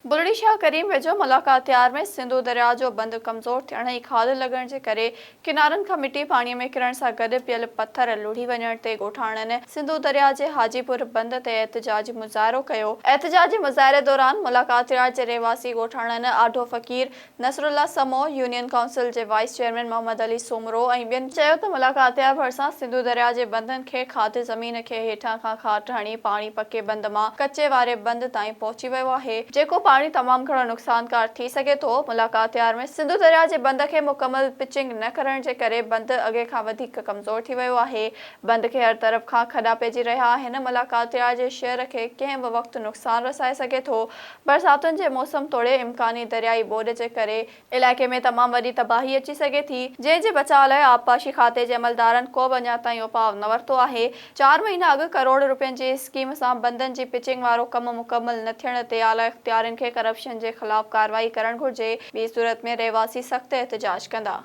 बुलंदशहर करीम वेझो मुलाकातियार में सिंधु दरिया जो बंद कमज़ोर थियण ऐं खाध लॻण जे करे किनारनि खां मिटी पाणीअ में किरण सां गॾु पियल पथर लुढ़ी वञण ते ॻोठाणनि सिंधु दरिया जे हाजीपुर बंद ते एहतजाजी मुज़ाहिरो कयो। एहतजाजी मुज़ाहिरे दौरान मुलाकातियार जे रहवासी ॻोठाणनि आढो फ़कीर नसरुल्ला समो, यूनियन काउंसिल जे वाइस चेयरमैन मोहम्मद अली सोमरो ऐं ॿियनि चयो त मुलाकातियार भरिसां सिंधु दरिया जे बंदनि खे खाध ज़मीन खे हेठां खां खाट हणी पाणी पके बंद मां कचे वारे बंद ताईं पहुची वियो आहे, जेको पाणी तमामु घणो नुक़सानकार थी सघे थो। मुलाकातियार में सिंधु दरिया जे बंद खे मुकमल पिचिंग न करण जे करे बंद अॻे खां वधीक कमज़ोर थी वियो आहे। बंद खे हर तरफ़ खां खॾा पइजी रहिया आहिनि। मुलाकातियार जे शहर खे कंहिं बि वक़्तु नुक़सान रसाए सघे थो। बरसातुनि जे मौसम तोड़े इम्कानी दरियाई ॿोॾि जे करे इलाइक़े में तमामु वॾी तबाही अची सघे थी, जंहिं जे बचाव लाइ आबपाशी खाते जे अमलदारनि को बि अञा ताईं उपाउ न वरितो आहे। 4 महीना अॻु करोड़ रुपयनि जी स्कीम सां बंदनि जी पिचिंग वारो कमु मुकमल न थियण ते आला इख्तियारनि खे करप्शन जे ख़िलाफ़ कार्रवाई करणु घुर्जे। ॿी सूरत में रहवासी सख़्त एहतजाज कंदा।